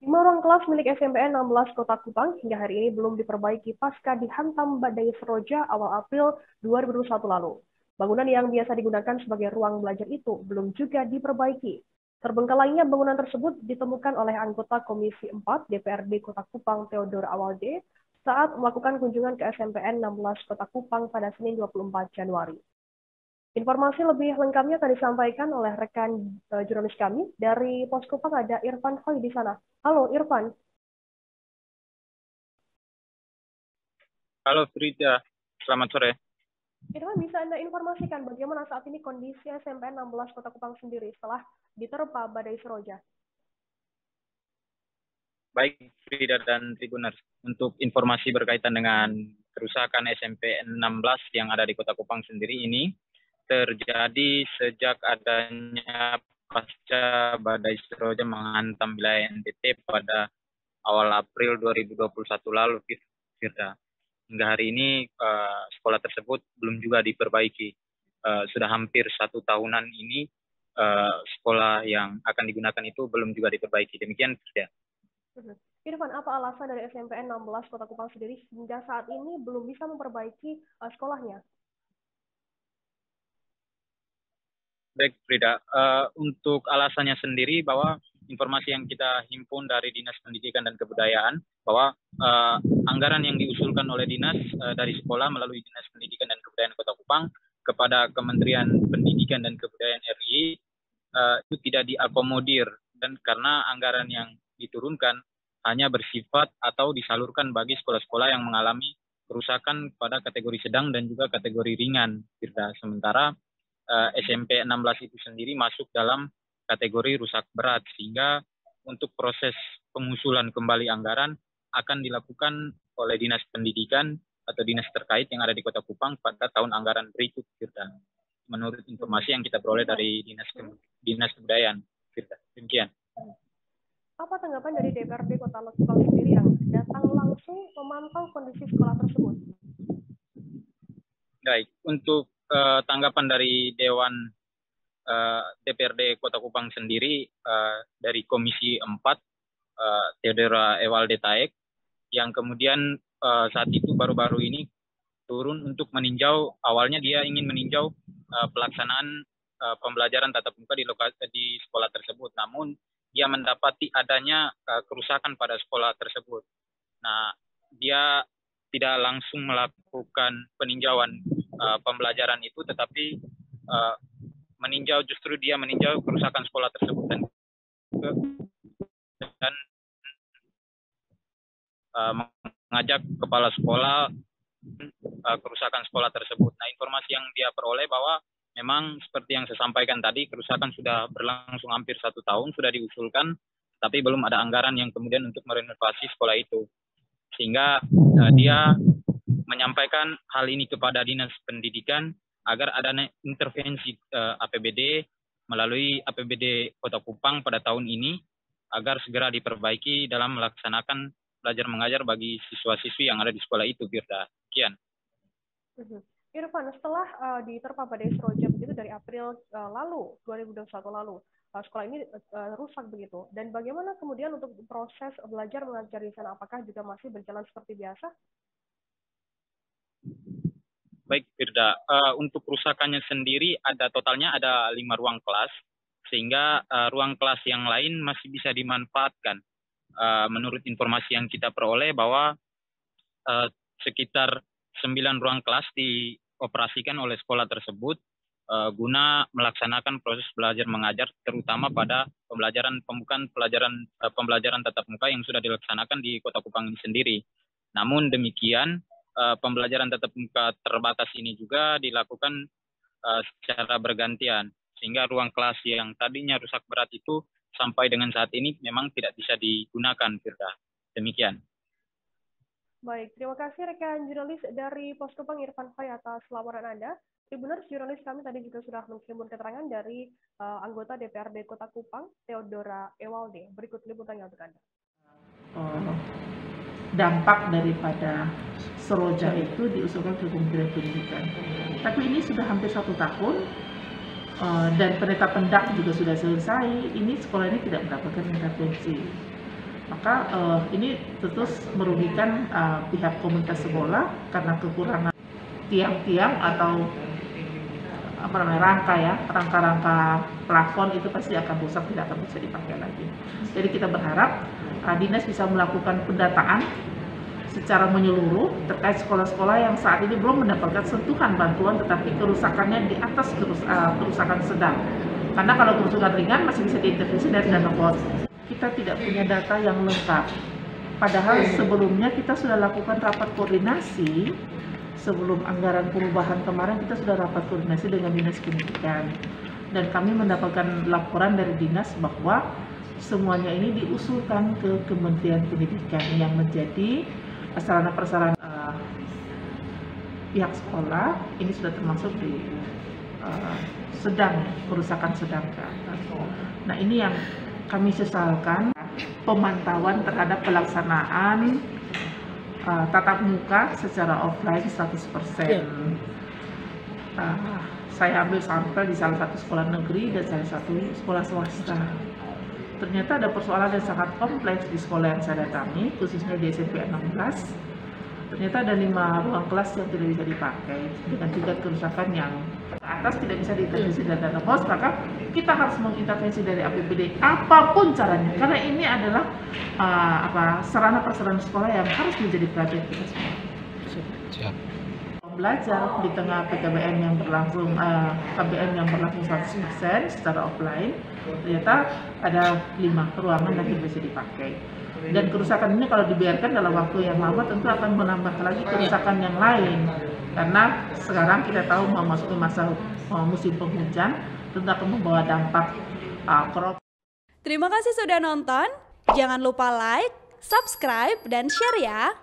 5 ruang kelas milik SMPN 16 Kota Kupang hingga hari ini belum diperbaiki pasca dihantam badai Seroja awal April 2021 lalu. Bangunan yang biasa digunakan sebagai ruang belajar itu belum juga diperbaiki. Terbengkalainya bangunan tersebut ditemukan oleh anggota Komisi 4 DPRD Kota Kupang Theodore Awalde saat melakukan kunjungan ke SMPN 16 Kota Kupang pada Senin 24 Januari. Informasi lebih lengkapnya akan disampaikan oleh rekan jurnalis kami dari Pos Kupang, ada Irfan Hoy di sana. Halo Irfan. Halo Frida, selamat sore. Irfan, bisa Anda informasikan bagaimana saat ini kondisi SMPN 16 Kota Kupang sendiri setelah diterpa badai Seroja? Baik Frida dan Tribuners, untuk informasi berkaitan dengan kerusakan SMPN 16 yang ada di Kota Kupang sendiri ini terjadi sejak adanya pasca badai Seroja menghantam wilayah NTT pada awal April 2021 lalu, Firda. Hingga hari ini sekolah tersebut belum juga diperbaiki. Sudah hampir 1 tahunan ini sekolah yang akan digunakan itu belum juga diperbaiki. Demikian, Firda. Irfan, apa alasan dari SMPN 16 Kota Kupang sendiri hingga saat ini belum bisa memperbaiki sekolahnya? Baik, Frida. Untuk alasannya sendiri bahwa informasi yang kita himpun dari Dinas Pendidikan dan Kebudayaan bahwa anggaran yang diusulkan oleh dinas dari sekolah melalui Dinas Pendidikan dan Kebudayaan Kota Kupang kepada Kementerian Pendidikan dan Kebudayaan RI itu tidak diakomodir, dan karena anggaran yang diturunkan hanya bersifat atau disalurkan bagi sekolah-sekolah yang mengalami kerusakan pada kategori sedang dan juga kategori ringan, Firda. Sementara SMP 16 itu sendiri masuk dalam kategori rusak berat, sehingga untuk proses pengusulan kembali anggaran akan dilakukan oleh Dinas Pendidikan atau dinas terkait yang ada di Kota Kupang pada tahun anggaran berikut, Firda. Menurut informasi yang kita peroleh dari Dinas Kebudayaan, Firda. Demikian. Apa tanggapan dari DPRD Kota Kupang sendiri yang datang langsung memantau kondisi sekolah tersebut? Baik, untuk tanggapan dari Dewan DPRD Kota Kupang sendiri dari Komisi 4 Theodora Ewalde Taek, yang kemudian saat itu baru-baru ini turun untuk meninjau. Awalnya dia ingin meninjau pelaksanaan pembelajaran tatap muka di sekolah tersebut, namun dia mendapati adanya kerusakan pada sekolah tersebut. Nah, dia tidak langsung melakukan peninjauan pembelajaran itu, tetapi dia meninjau kerusakan sekolah tersebut dan mengajak kepala sekolah kerusakan sekolah tersebut. Nah, informasi yang dia peroleh bahwa memang seperti yang saya sampaikan tadi, kerusakan sudah berlangsung hampir 1 tahun, sudah diusulkan, tapi belum ada anggaran yang kemudian untuk merenovasi sekolah itu. Sehingga dia menyampaikan hal ini kepada Dinas Pendidikan agar ada intervensi APBD melalui APBD Kota Kupang pada tahun ini agar segera diperbaiki dalam melaksanakan belajar mengajar bagi siswa-siswi yang ada di sekolah itu, Firda. Sekian. Irfan, setelah diterpa badai Seroja begitu dari April lalu, 2021 lalu, sekolah ini rusak begitu. Dan bagaimana kemudian untuk proses belajar mengajar di sana? Apakah juga masih berjalan seperti biasa? Baik, Firda. Untuk kerusakannya sendiri totalnya ada 5 ruang kelas, sehingga ruang kelas yang lain masih bisa dimanfaatkan. Menurut informasi yang kita peroleh bahwa sekitar 9 ruang kelas dioperasikan oleh sekolah tersebut guna melaksanakan proses belajar mengajar, terutama pada pembelajaran tatap muka yang sudah dilaksanakan di Kota Kupang ini sendiri. Namun demikian, pembelajaran tatap muka terbatas ini juga dilakukan secara bergantian, sehingga ruang kelas yang tadinya rusak berat itu sampai dengan saat ini memang tidak bisa digunakan, Firda. Demikian. Baik, terima kasih rekan jurnalis dari Pos Kupang Irfan Hoy atas laporan Anda. Tribuners, jurnalis kami tadi juga sudah menghimpun keterangan dari anggota DPRD Kota Kupang, Theodora Ewalde. Berikut liputannya untuk Anda. Dampak daripada Seroja itu diusulkan ke Kementerian Pendidikan. Tapi ini sudah hampir 1 tahun dan penetapan DAK juga sudah selesai. Ini sekolah ini tidak mendapatkan intervensi. Maka ini tentu merugikan pihak komunitas sekolah karena kekurangan tiang-tiang atau rangka plafon itu pasti akan rusak, tidak akan bisa dipakai lagi. Jadi kita berharap dinas bisa melakukan pendataan secara menyeluruh terkait sekolah-sekolah yang saat ini belum mendapatkan sentuhan bantuan, tetapi kerusakannya di atas kerusakan sedang. Karena kalau kerusakan ringan masih bisa diintervensi dari dana BOS. Kita tidak punya data yang lengkap. Padahal sebelumnya kita sudah lakukan rapat koordinasi. Sebelum anggaran perubahan kemarin kita sudah rapat koordinasi dengan Dinas Pendidikan. Dan kami mendapatkan laporan dari dinas bahwa semuanya ini diusulkan ke Kementerian Pendidikan yang menjadi sarana prasarana pihak sekolah. Ini sudah termasuk di kerusakan sedang ke atas. Nah, ini yang kami sesalkan, pemantauan terhadap pelaksanaan tatap muka secara offline 100%. Saya ambil sampel di salah satu sekolah negeri dan salah satu sekolah swasta. Ternyata ada persoalan yang sangat kompleks di sekolah yang saya datangi, khususnya di SMP 16. Ternyata ada 5 ruang kelas yang tidak bisa dipakai, dengan juga kerusakan yang ke atas tidak bisa diintervensi dari dana BOS, maka kita harus mengintervensi dari APBD apapun caranya, karena ini adalah sarana prasarana sekolah yang harus menjadi perhatian kita semua. Siap. Belajar di tengah PKBM yang berlangsung 100% secara offline, ternyata ada 5 ruangan yang tidak bisa dipakai. Dan kerusakan ini kalau dibiarkan dalam waktu yang lama tentu akan menambah lagi kerusakan yang lain. Karena sekarang kita tahu memasuki masa musim penghujan, tentu akan membawa dampak crop. Terima kasih sudah nonton. Jangan lupa like, subscribe, dan share ya.